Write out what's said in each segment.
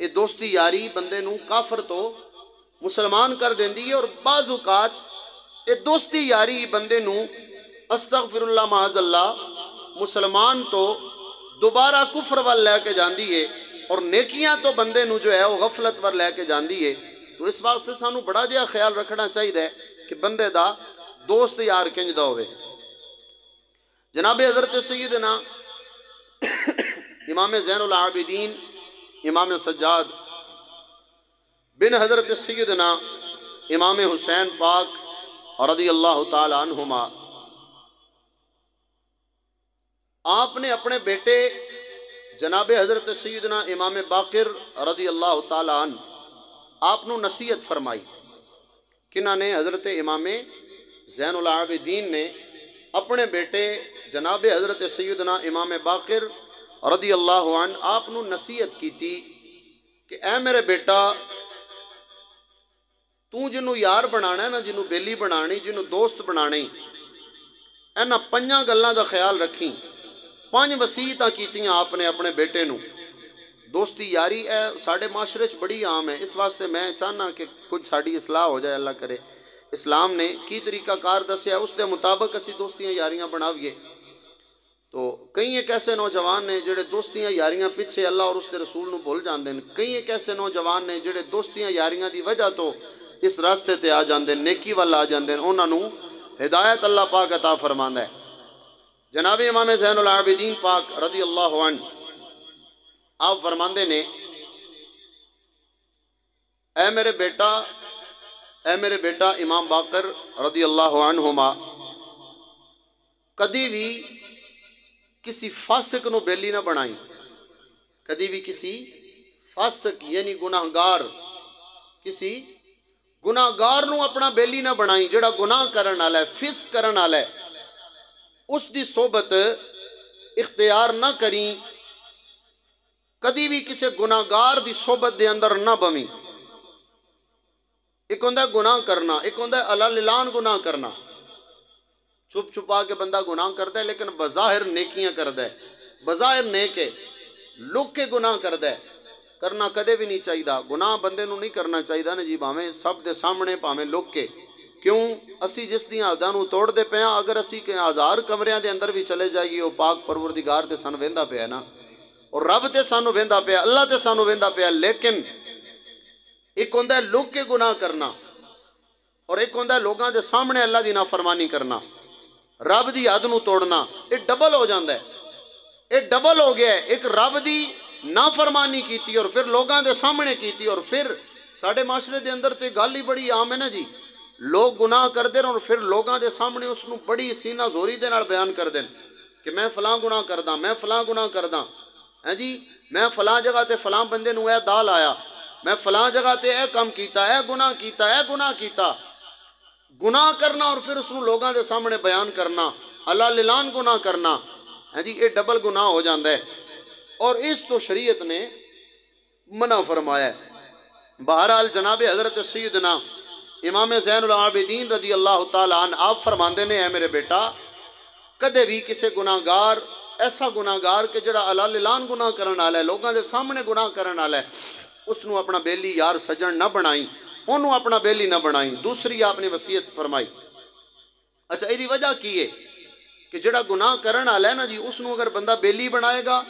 یہ دوستی یاری بندے نو کافر تو مسلمان کر دیندی ہے، اور بعض اوقات یہ دوستی یاری بندے نو استغفر اللہ معاذ اللہ مسلمان تو دوبارہ کفر وال لے کے جاندی ہے، اور نیکیاں تو بندے نو جو ہے وہ غفلت پر لے کے جاندی ہے۔ تو اس واسطے سانو بڑا جہا خیال رکھنا چاہیے کہ بندے دا دوست یار کنج دا ہوئے۔ جناب حضرت سیدنا امام زین العابدین امام سجاد بن حضرت سیدنا امام حسین پاک رضی اللہ تعالی عنہما، آپ نے اپنے بیٹے جناب حضرت سیدنا امام باقر رضی اللہ تعالی عنہ آپ نو نصیحت فرمائی۔ کنہ نے؟ حضرت امام زین العابدین نے اپنے بیٹے جناب حضرت سیدنا امام باقر رضی اللہ عنہ آپ نو نصیحت کی تھی کہ اے میرے بیٹا، تو جنو یار بنانا ہے نا، جنو بیلی بنانی، جنو دوست بنانی، اینا پنجاں گلاں دا خیال رکھیں۔ 5 وصیتاں کیتیاں آپ نے اپنے بیٹے نو۔ دوستی یاری ہے ساڑھے معاشرے چ بڑی عام ہے، اس واسطے میں چاہنا کہ کچھ ساڑھی اصلاح ہو جائے، اللہ کرے۔ اسلام نے کی طریقہ کار دسیا اس دے مطابق اسی دوستیاں یاریاں بناویے۔ تو کئی ایک ایسے نوجوان نے جڑے دوستیاں یاریاں پیچھے اللہ اور اس دے رسول نو بھول جاندے ہیں، کئی ایک ایسے نوجوان نے جڑے دوستیاں یاریاں دی وجہ تو اس راستے تے آ جاندے ہیں، نیکی والا آ جاندے ہیں، انہاں نو ہدایت اللہ پاک عطا فرماندا ہے۔ جناب امام زین العابدین پاک رضی اللہ عنہ آپ فرماندے نے، اے میرے بیٹا امام باقر رضی اللہ عنہما، کدی بھی کسی فاسق نو بیلی نہ بنائی، کدی بھی کسی فاسق یعنی گناہگار، کسی گناہگار نو اپنا بیلی نہ بنائی، جڑا گناہ کرن والا ہے، فسق کرن والا ہے، اس دی صحبت اختیار نہ کریں۔ کدی بھی کسی گناہگار دی صحبت دے اندر نہ بویں۔ ایک ہوندا ہے گناہ کرنا، ایک ہوندا ہے علل اعلان گناہ کرنا، چھپ چھپا کے بندہ گناہ کرتا ہے لیکن بظاہر نیکیاں کرتا ہے، بظاہر نیک ہے، لک کے گناہ کرتا ہے۔ کرنا کدے بھی نہیں چاہیے، گناہ بندے نو نہیں کرنا چاہیے نا جی، بھاویں سب دے سامنے، بھاویں لک کے۔ کیوں؟ اسی جس دی حداں نو توڑ دے پیاں، اگر اسی 1000 کمریاں دے اندر بھی چلے جائیے، وہ پاک پروردگار تے سانو ویندا پیا نا، اور رب تے سانو ویندا پیا، اللہ تے سانو ویندا پیا۔ لیکن ایک ہوندا ہے لک کے گناہ کرنا، اور ایک ہوندا ہے لوگاں دے سامنے اللہ دی نافرمانی کرنا، رب دی حد نو توڑنا۔ یہ ڈبل ہو جاندا ہے، یہ ڈبل ہو گیا ہے۔ ایک رب دی نافرمانی کیتی اور پھر لوگاں دے سامنے کیتی، اور پھر ساڑھے معاشرے دے اندر تے گل ہی بڑی عام ہے نا جی، لوگ گناہ کر دیں اور پھر لوگاں دے سامنے اس نو بڑی سینہ زوری دے نال بیان کر دیں کہ میں فلاں گناہ کرداں، میں فلاں گناہ کرداں، ہے جی، میں فلاں جگہ تے فلاں بندے نو اے دال آیا، میں فلاں جگہ تے اے کام کیتا، اے گناہ کیتا، اے گناہ کیتا۔ گناہ کرنا اور پھر اس نو لوگاں دے سامنے بیان کرنا، علل اعلان گناہ کرنا، ہے جی، یہ ڈبل گناہ ہو جاندا ہے، اور اس تو شریعت نے منع فرمایا ہے۔ بہرحال جناب حضرت سیدنا امام زین العابدین رضی اللہ تعالیٰ عنہ آپ فرماندے نے، اے میرے بیٹا، کدے بھی کسی گناہگار، ایسا گناہگار کہ جڑا علل اعلان گناہ کرن والا ہے، لوگاں دے سامنے گناہ کرن والا ہے، اس نو اپنا بیلی یار سجن نہ بنائی، انہوں اپنا بیلی نہ بنائی۔ دوسری آپ نے وصیت فرمائی۔ اچھا، یہ دی وجہ کی ہے کہ جڑا گناہ کرن والا ہے نا جی، اس نو اگر بندہ بیلی بنائے گا،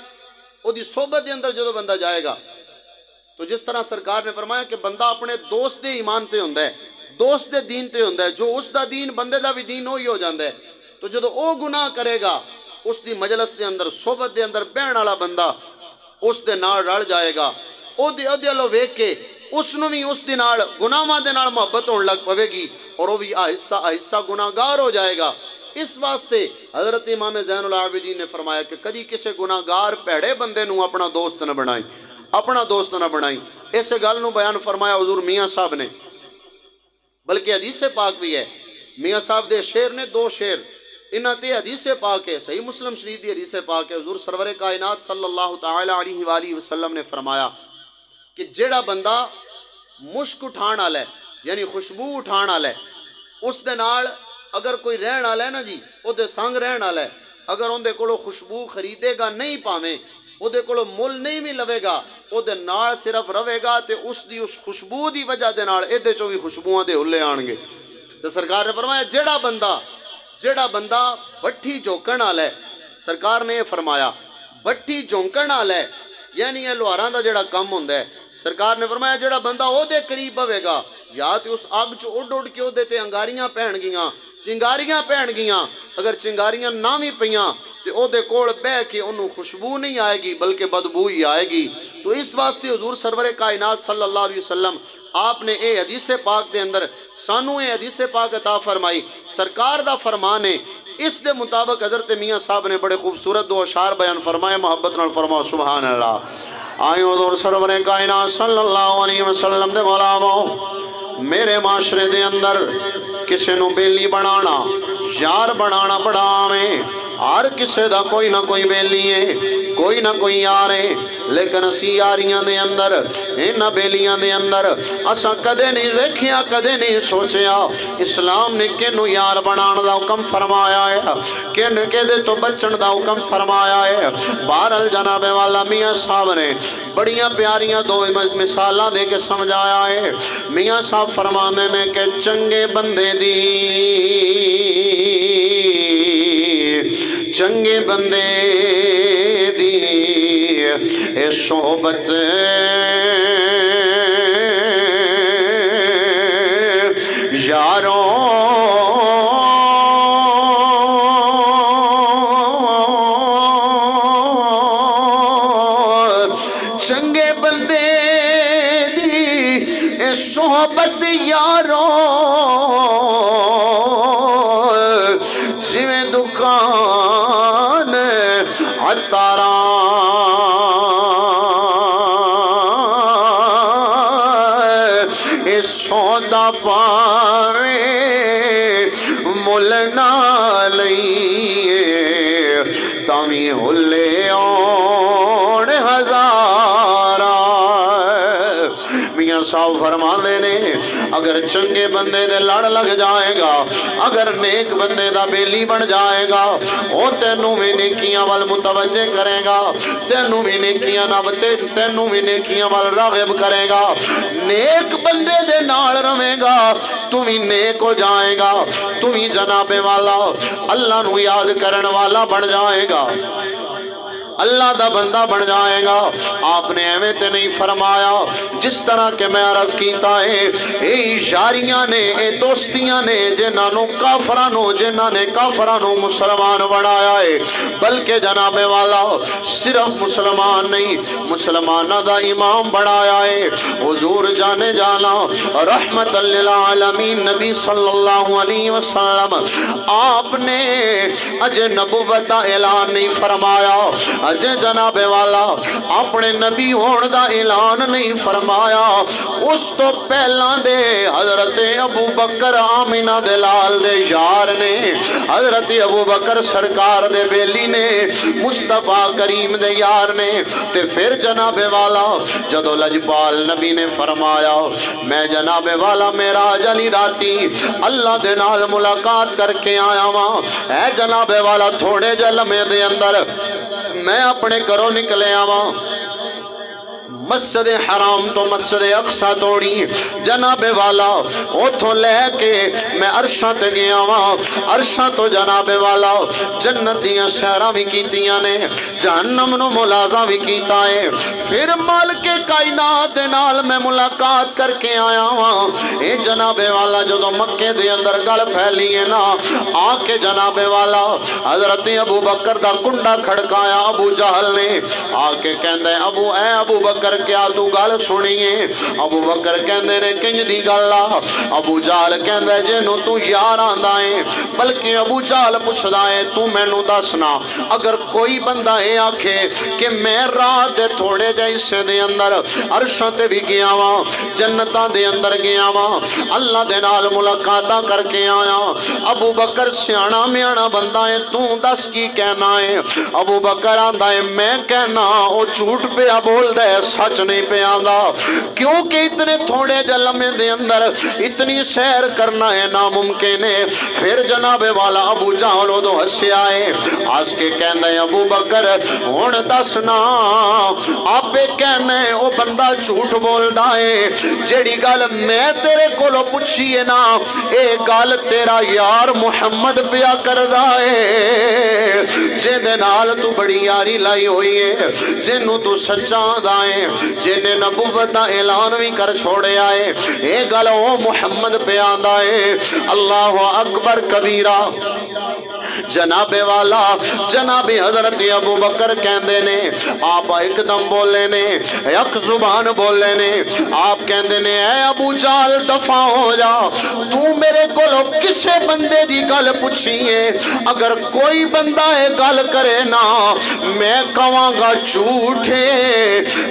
او دی صحبت دے اندر جدو بندہ جائے گا، تو جس طرح سرکار نے فرمایا کہ بندہ اپنے دوست دے ایمان تے ہوندا ہے، دوست دے دین تے ہوندا ہے، جو اس دا دین بندے دا بھی دین وہی ہو جاندا ہے۔ تو جدو او گناہ کرے گا، اس دی مجلس دے اندر، صحبت دے اندر بہن والا بندہ اس دے نال رل جائے گا، او دے ادھلو ویکھ کے اس نو بھی اس دے نال گناہاں دے نال محبت ہون لگ پوے گی، اور وہ بھی آہستہ آہستہ گناہگار ہو جائے گا۔ اس واسطے حضرت امام زین العابدین نے فرمایا کہ کدی کسی گناہگار پیڑے بندے نو اپنا دوست نہ بنائیں، اپنا دوست نہ بنائیں۔ اس گل نو بیان فرمایا حضور میاں صاحب نے، بلکہ حدیث پاک بھی ہے، میاں صاحب دے شعر نے 2 شعر، انہاں تے حدیث پاک ہے، صحیح مسلم شریف دی حدیث پاک ہے۔ حضور سرور کائنات صلی اللہ تعالی علیہ وآلہ وسلم نے فرمایا کہ جڑا بندہ مشک اٹھان والا ہے، یعنی خوشبو اٹھان والا ہے، اس دے نال اگر کوئی رہن والا ہے نا جی، او دے سنگ رہن والا ہے، اگر اون دے کولو خوشبو خریدے گا نہیں پاویں، ਉਹਦੇ ਕੋਲੋਂ ਮੁੱਲ ਨਹੀਂ ਵੀ ਲਵੇਗਾ, ਉਹਦੇ ਨਾਲ ਸਿਰਫ ਰਵੇਗਾ ਤੇ ਉਸ ਦੀ ਉਸ ਖੁਸ਼ਬੂ ਦੀ ਵਜ੍ਹਾ ਦੇ ਨਾਲ ਇਹਦੇ ਚੋਂ ਵੀ ਖੁਸ਼ਬੂਆਂ ਦੇ ਹੁੱਲੇ ਆਣਗੇ। ਤੇ ਸਰਕਾਰ ਨੇ ਫਰਮਾਇਆ ਜਿਹੜਾ ਬੰਦਾ ਭੱਠੀ ਝੋਕਣ ਵਾਲਾ ਹੈ, ਸਰਕਾਰ ਨੇ ਇਹ ਫਰਮਾਇਆ ਭੱਠੀ ਝੋਕਣ ਵਾਲਾ ਹੈ, ਯਾਨੀ ਇਹ ਲੋਹਾਰਾਂ ਦਾ ਜਿਹੜਾ ਕੰਮ ਹੁੰਦਾ ਹੈ, ਸਰਕਾਰ ਨੇ ਫਰਮਾਇਆ ਜਿਹੜਾ ਬੰਦਾ ਉਹਦੇ ਕਰੀਬ ਹੋਵੇਗਾ ਜਾਂ ਤੇ ਉਸ ਅੱਗ 'ਚ ਉੱਡ ਕੇ ਉਹਦੇ ਤੇ ਅੰਗਾਰੀਆਂ ਪੈਣਗੀਆਂ, ਚਿੰਗਾਰੀਆਂ ਪੈਣਗੀਆਂ, ਅਗਰ ਚਿੰਗਾਰੀਆਂ ਨਾ ਵੀ ਪਈਆਂ ਤੇ ਉਹਦੇ ਕੋਲ ਬਹਿ ਕੇ ਉਹਨੂੰ ਖੁਸ਼ਬੂ ਨਹੀਂ ਆਏਗੀ ਬਲਕਿ ਬਦਬੂ ਹੀ ਆਏਗੀ। تو اس واسطے حضور سرور کائنات صلی اللہ علیہ وسلم آپ نے اے حدیث پاک دے اندر سانو اے حدیث پاک عطا فرمائی، سرکار دا فرمان ہے، اس دے مطابق حضرت میاں صاحب نے بڑے خوبصورت دو اشعار بیان فرمائے، محبت نال فرماؤ سبحان اللہ۔ آئیو حضور سرور کائنات صلی اللہ علیہ وسلم دے غلاموں، میرے معاشرے دے اندر کسے نو بیلی بنانا یار بنانا بڑا میں، ہر کسے دا کوئی نہ کوئی بیلی ہے، کوئی نہ کوئی یار ہے، لیکن اسی یاریاں دے اندر انہاں بیلیاں دے اندر اساں کدے نہیں ویکھیا، کدے نہیں سوچیا اسلام نے کینو یار بنان دا حکم فرمایا ہے، کینو کدے تو بچن دا حکم فرمایا ہے۔ بہرحال جناب والا میاں صاحب نے بڑیاں پیاریاں دو مثالاں دے کے سمجھایا ہے۔ میاں صاحب فرماندے نے کہ چنگے بندے دی چنگے بندے دی اے صحبت یاروں چنگے بندے دی اے صحبت یاروں جویں دکان عطاراں اے سودا پاویں مل نہ لئیے تاویں ہلے آن ہزاراں۔ میاں صاحب فرماندے نے اگر چنگے بندے دے لڑ لگ جائے گا، اگر نیک بندے دا بیلی بن جائے گا، او تینوں بھی نیکیاں وال متوجہ کرے گا، تینوں بھی نیکیاں وال راغب کرے گا، نیک بندے دے نال رہے گا تو بھی نیک ہو جائے گا، تو بھی جناب والا اللہ نو یاد کرن والا بن جائے گا، اللہ دا بندہ بن جائے گا۔ آپ نے ایویں تے نہیں فرمایا جس طرح کہ میں عرض کیتا ہے، اے یاریاں نے، اے دوستیاں نے جنہاں نے کافرانو مسلمان بنایا ہے، بلکہ جناب والا صرف مسلمان نہیں مسلمانہ دا امام بنایا ہے۔ حضور جانے جانا رحمت للعالمین نبی صلی اللہ علیہ وسلم آپ نے اجے نبوت دا اعلان نہیں فرمایا، اجے جناب والا اپنے نبی ہون دا اعلان نہیں فرمایا، اس تو پہلا دے حضرت ابو بکر آمینہ دے لال دے یار نے، حضرت ابو بکر سرکار دے بیلی نے، مصطفیٰ کریم دے یار نے، تے پھر جناب والا جدو لجپال نبی نے فرمایا میں جناب والا معراج علی راتی اللہ دے نال ملاقات کر کے آیا ہاں، اے جناب والا تھوڑے جے لمحے دے اندر میں اپنے گھروں نکلے آواں، مسجد حرام تو مسجد اقصی توڑی جناب والا اوتھوں لے کے میں عرشاں تے گیا ہاں، عرشاں تو جناب والا جنت دیاں سیراں بھی کیتیاں نے، جہنم نو ملازہ بھی کیتا ہے، پھر مالک کائنات دے نال میں ملاقات کر کے آیا ہاں۔ اے جناب والا جدو مکے دے اندر گل پھیلی ہے نا، آ کے جناب والا حضرت ابو بکر دا کنڈا کھڑکایا ابو جہل نے، آ کے کہندے اے ابو بکر کیا تو گل سنیے؟ ابو بکر کہندے نے کنج دی گل آ؟ ابو جہل کہندے جنوں تو یار آندا ہے، بلکہ ابو جہل پوچھدا ہے تو مینوں دسنا اگر کوئی بندہ اے آکھے کہ میں رات دے تھوڑے جے حصے دے اندر عرشاں تے بھی گیا واں، جنتاں دے اندر گیا واں، اللہ دے نال ملاقاتاں کر کے آیا، ابو بکر سیاںا میاںا بندہ ہے، تو دس کی کہنا ہے؟ ابو بکر آندا ہے میں کہنا او جھوٹ پہ بول دے، سچ نہیں پہ آندا، کیونکہ اتنے تھوڑے جے لمحے دے اندر اتنی سیر کرنا ہے ناممکن ہے۔ پھر جناب والا ابو جہل ادو ہسیا ہے، ہس کے کہندا ہے ابو بکر ہن دسنا، آپ کہنا ہے او بندہ جھوٹ بولدا ہے، جیڑی گل میں تیرے کولو پوچھی ہے نا اے گل تیرا یار محمد پیا کردا ہے، جے دے نال تو بڑی یاری لائی ہوئی ہے، جنوں تو سچا آندا ہے، جنے نبوت دا اعلان بھی کر چھوڑیا ہے، اے گل او محمد پہ آندا ہے۔ اللہ اکبر کبیرہ۔ جناب والا جناب حضرت ابو بکر کہندے نے، آپ ایک دم بولے نے، یک زبان بولے نے، آپ کہندے نے اے ابو جہل دفع ہو جا، تو میرے کولو کسے بندے دی گل پوچھی ہے، اگر کوئی بندہ ہے گل کرے نا میں کہاں گا جھوٹے،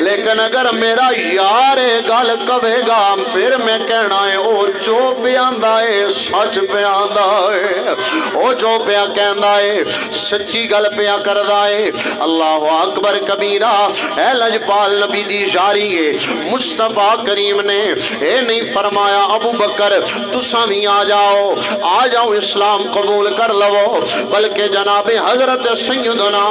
لیکن اگر میرا یار گل کہے گا پھر میں کہنا ہے او جو پہ آندا ہے سچ پہ آندا ہے، او جو پہ کہندا ہے سچی گل پیا کردا ہے۔ اللہ اکبر کبیرہ۔ اے لجپال نبی دی جاری ہے، مصطفیٰ کریم نے اے نہیں فرمایا ابو بکر تساں بھی آ جاؤ اسلام قبول کر لو، بلکہ جناب حضرت سیدنا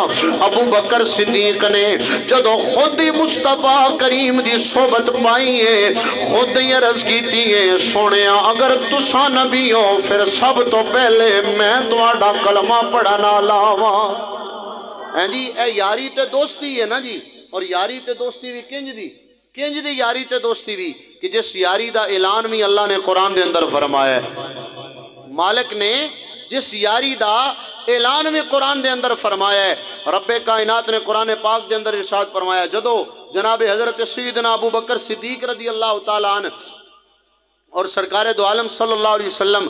ابو بکر صدیق نے جدو خود ہی مصطفیٰ کریم دی صحبت پائی ہے خود ہی عرض کیتی ہے سونیا اگر تساں نبی ہو پھر سب تو پہلے میں تہاڈا کلمہ پڑھنا لاواں۔ جی اے یاری تے دوستی ہے نا جی، اور یاری تے دوستی بھی کنج دی یاری تے دوستی بھی کہ جس یاری دا اعلان بھی اللہ نے قرآن دے اندر فرمایا ہے، مالک نے جس یاری دا اعلان بھی قرآن دے اندر فرمایا ہے۔ رب کائنات نے قرآن پاک دے اندر ارشاد فرمایا جدو جناب حضرت سیدنا ابو بکر صدیق رضی اللہ تعالیٰ عنہ اور سرکار دو عالم صلی اللہ علیہ وسلم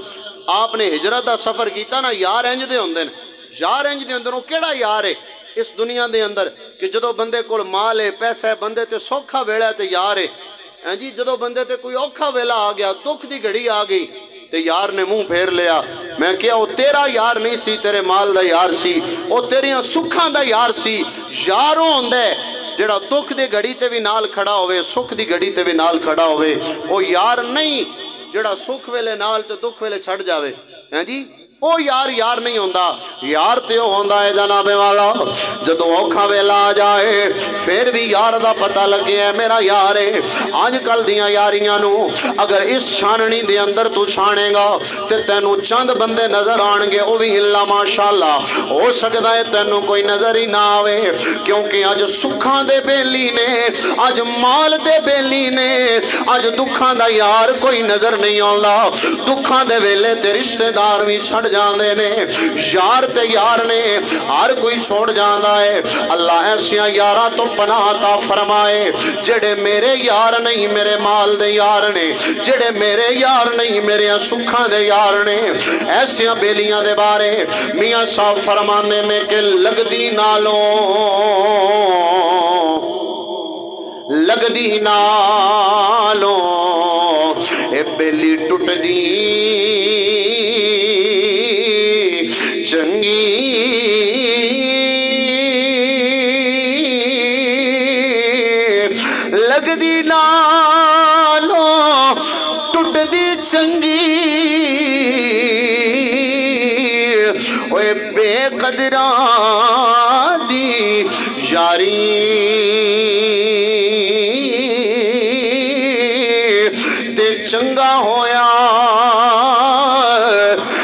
آپ نے ہجرت دا سفر کیتا نا، یار انج دے ہوندے نے، یار انج دے ہوندے نے، کیڑا یار ہے اس دنیا دے اندر کہ جدو بندے کول مال ہے پیسہ ہے بندے تے سوکھا ویلا ہے تے یار ہے، جی جدو بندے تے کوئی اوکھا ویلا آ گیا دکھ دی گھڑی آ گئی تے یار نے منہ پھیر لیا، میں کیا وہ تیرا یار نہیں سی، تیرے مال دا یار سی، وہ تیریاں سکھاں دا یار سی۔ یاروں ہوندے جڑا دکھ دی گھڑی تے بھی نال کھڑا ہوئے سکھ دی گھڑی تے بھی نال کھڑا ہوئے، وہ یار نہیں جڑا سکھ ویلے نال تے دکھ ویلے چھڑ جاوے، ہیں جی او یار نہیں ہوندا، یار تے ہوندا ہے جناب والا جدو اوکھا ویلا آ جائے پھر بھی یار دا پتہ لگے ہے میرا یار ہے۔ آج کل دیاں یاریاں نو اگر اس چھاننی دے اندر تو چھانے گا تے تینوں چند بندے نظر آن گے او بھی اللہ ماشاءاللہ ہو سکتا ہے تینوں کوئی نظر ہی نہ آوے، کیونکہ آج سکھاں دے بیلی نے آج مال دے بیلی نے آج دکھاں دا یار کوئی نظر نہیں آندا، دکھاں دے ویلے تے رشتہ دار بھی چھڑ جاندے نے، یار تے یار نے ہر کوئی چھوڑ جاندا ہے۔ اللہ ایسیاں یاراں تو پناہ عطا فرمائے جڑے میرے یار نہیں میرے مال دے یار نے، جڑے میرے یار نہیں میرے سکھاں دے یار نے۔ ایسیاں بیلیاں دے بارے میاں صاحب فرماندے نے کہ لگدی نالوں اے بیلی ٹوٹ دی چنگی لگدی نالوں ٹوٹ دی چنگی اوے بے قدران دی یاری تے چنگا ہویا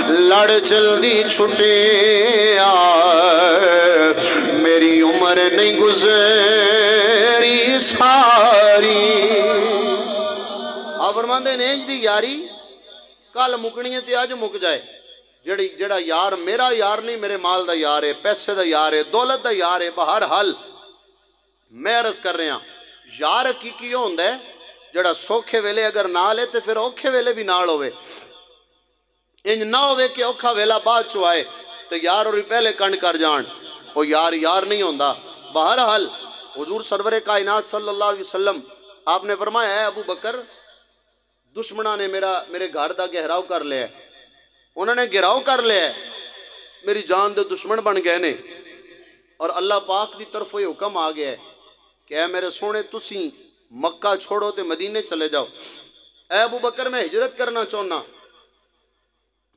لڑ جلدی چھٹے میری عمر نہیں گزری ساری۔ آپ فرماندے نے انج دی یاری کل مکنی ہے تے آج مک جائے، جڑا یار میرا یار نہیں میرے مال دا یار ہے، پیسے دا یار ہے، دولت دا یار ہے، بہرحال میں عرض کر رہے ہیں یار حقیقی ہوندا ہے جڑا سوکھے ویلے اگر نال ہے تے پھر اوکھے ویلے بھی نال ہوئے، انج نہ ہوئے کہ اوکھا ویلا بعد چو آئے تو یار اور پہلے کنڈ کر جان، وہ یار نہیں ہوندا۔ بہرحال حضور سرور کائنات صلی اللہ علیہ وسلم آپ نے فرمایا ہے ابو بکر دشمنہ نے میرے گھر دا گہراؤ کر لیا، انہوں نے گہراؤ کر لیا، میری جان دے دشمن بن گئے نے، اور اللہ پاک دی طرف یہ حکم آ گیا ہے کہ اے میرے سونے تسی مکہ چھوڑو تے مدینے چلے جاؤ، اے ابو بکر میں ہجرت کرنا چاہنا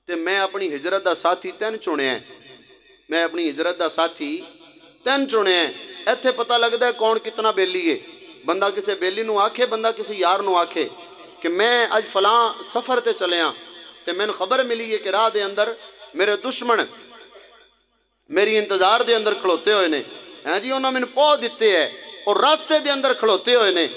تے میں اپنی ہجرت دا ساتھی تین چنے ہیں، میں اپنی ہجرت دا ساتھی تین چنے ہیں۔ ایتھے پتہ لگتا ہے کون کتنا بیلی ہے، بندہ کسے بیلی نو آکھے، بندہ کسی یار نو آکھے کہ میں اج فلاں سفر تے چلے ہاں تے میں خبر ملی ہے کہ راہ دے اندر میرے دشمن میری انتظار دے اندر کھڑوتے ہوئے نے، ہاں جی انہوں نے پو دیتے ہیں اور راستے دے اندر کھڑوتے ہوئے نے،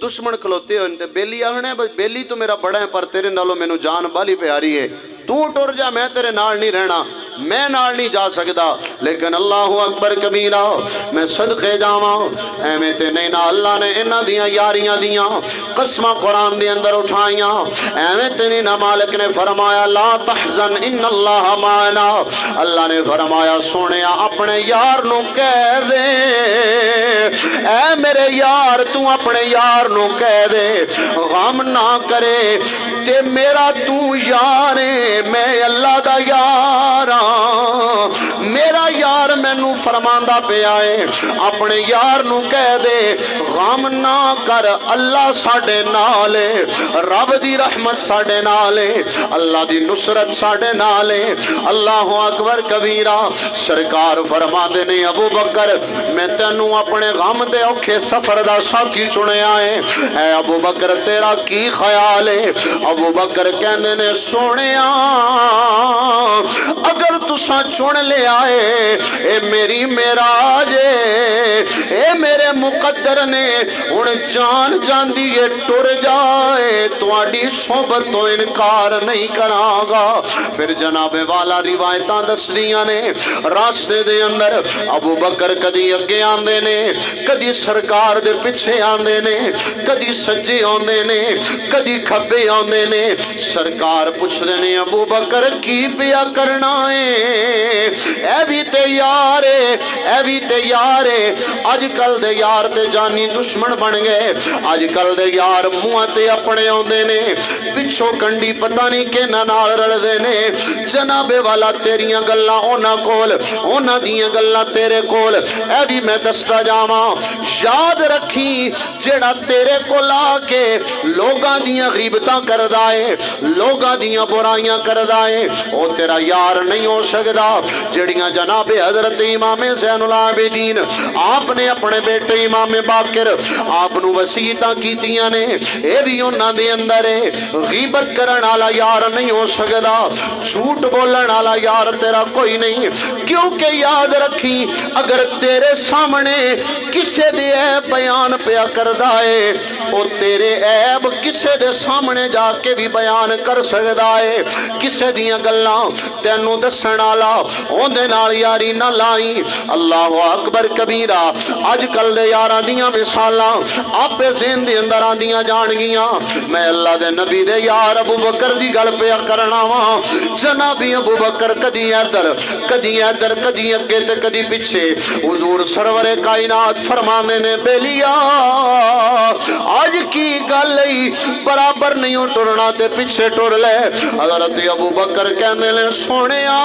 دشمن کھلوتے ہوئے نے، بیلی آہنے بیلی تو میرا بڑا ہے پر تیرے نالوں میں نو جان بالی پیاری ہے، تو ٹر جا میں تیرے نال نہیں رہنا، میں نال نہیں جا سکدا، لیکن اللہ اکبر کبیرہ میں صدقے جاواں ایویں تے نہیں نہ اللہ نے انہاں دیاں یاریاں دیاں قسماں قرآن دے اندر اٹھائیاں، ایویں تے نہیں نہ مالک نے فرمایا لا تحزن ان اللہ معنا، اللہ نے فرمایا سونیا اپنے یار نو کہہ دے، اے میرے یار تو اپنے یار نو کہہ دے غم نہ کرے تے میرا تو یار ہے، میں اللہ دا یار ہاں، میرا یار مینوں فرماندا پیا ہے اپنے یار نو کہہ دے غم نہ کر، اللہ ساڈے نال ہے، رب دی رحمت ساڈے نال ہے، اللہ دی نصرت ساڈے نال ہے، اللہ اکبر کبیرہ۔ سرکار فرماندے نے ابو بکر میں تینوں اپنے غم دے اوکھے سفر دا ساتھی چنیا ہے، اے ابو بکر تیرا کی خیال ہے؟ ابو بکر کہندے نے سونیا اگر تساں چن لے آئے اے میری معراج اے میرے مقدر نے ہن جان جاندی ہے ٹر جائے تواڈی صحبت تو انکار نہیں کراں گا۔ پھر جناب والا روایتاں دسدیاں نے راستے دے اندر ابو بکر کدی اگے آندے نے، کدی سرکار دے پیچھے آندے نے، کدی سجے آندے نے، کدی کھبے آندے نے، سرکار پوچھدے نے ابو بکر کی پیا کرنا ہے؟ اے بھی تے یار ہے، اے بھی تے یار ہے، اج کل دے یار تے جانی دشمن بن گئے، اج کل دے یار منہ تے اپنے آندے نے، پچھو کنڈی پتہ نہیں کہ نال رلدے نے، جناب والا تیریاں گلاں اونا کول، اونا دیاں گلاں تیرے کول، اے بھی میں دستا جاواں یاد رکھی جیڑا تیرے کول آ کے لوگاں دیاں غیبتاں کردا ہے، لوگاں دیاں برائیاں کردا ہے، او تیرا یار نہیں ہو سکدا۔ جڑیاں جناب حضرت امام زین العابدین آپ نے اپنے بیٹے امام باقر آپ نو وصیتاں کیتیاں نے، اے بھی انہاں دے اندر ہے، غیبت کرن والا یار نہیں ہو سکدا، جھوٹ بولن والا یار تیرا کوئی نہیں، کیونکہ یاد رکھی اگر تیرے سامنے کسے دے عیب بیان پیا کردا ہے او تیرے عیب کسے دے سامنے جا کے بھی بیان کر سکدا ہے، کسے دیاں گلاں تینوں دسن والا اوندے نال یاری نہ لائی۔ اللہ اکبر کبیرہ۔ اج کل دے یاراں دیاں مثالاں آپے ذہن دے اندر آندیاں جان گیاں، میں اللہ دے نبی دے یار ابو بکر دی گل پیا کرنا وا، جناب ابو بکر کدی ادھر کدی ادھر کدی اگے تے کدی پیچھے، حضور سرور کائنات فرماندے نے بیلیا آج کی گل ہی برابر نہیں ٹرنا تے پیچھے ٹر لے۔ حضرت ابو بکر کہندے نے سونیا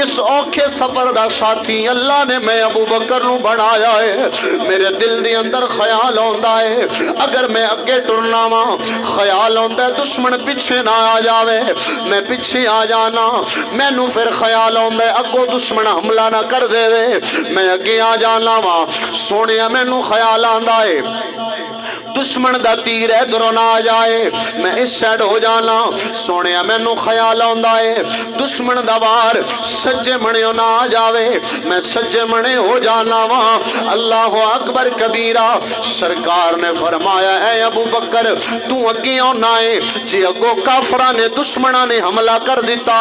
اس اوکھے سفر دا ساتھی اللہ نے میں ابو بکر نو بنایا ہے، میرے دل دے اندر خیال ہوندا ہے اگر میں اگے ٹرنا وا خیال ہوندا ہے دشمن پیچھے نہ آ جاوے، میں پیچھے آ جانا مینوں پھر خیال ہوندا ہے اگوں دشمن حملہ نہ کر دے میں اگے آ جانا وا، سونیا مینوں خیال آندا ہے دشمن دا تیر ادھروں نہ آ جائے میں اس سائڈ ہو جانا، سونیا مینوں خیال آندا ہے دشمن دا وار سجے منیوں نہ آ جاوے میں سجے منے ہو جانا وا۔ اللہ اکبر کبیرہ۔ سرکار نے فرمایا اے ابو بکر تو اگے آنا ہے، جی اگوں کافراں نے دشمناں نے حملہ کر دیتا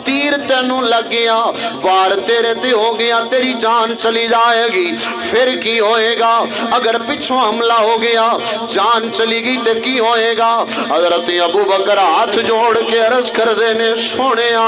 تیر تینوں لگ گیا وار تیرے تے ہو گیا تیری جان چلی جائے گی، پھر کی ہوئے گا؟ اگر پچھوں حملہ ہو گیا جان چلی گئی تے کی ہوئے گا؟ حضرت ابو بکر ہاتھ جوڑ کے عرض کر دینے سونیا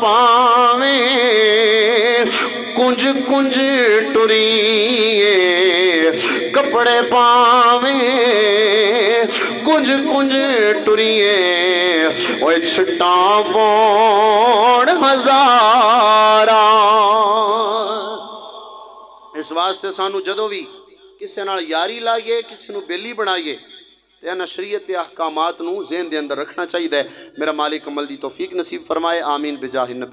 پاویں کنج کنج ٹریے کپڑے پاویں کنج کنج ٹریے اوے چھٹاں پون ہزاراں۔ اس واسطے سانو جدوں بھی کسے نال یاری لائیے کسے نو بیلی بنائیے تے انہاں شریعت دے احکامات نو ذہن دے اندر رکھنا چاہیے۔ میرا مالک عمل دی توفیق نصیب فرمائے، آمین بجاہ النبی۔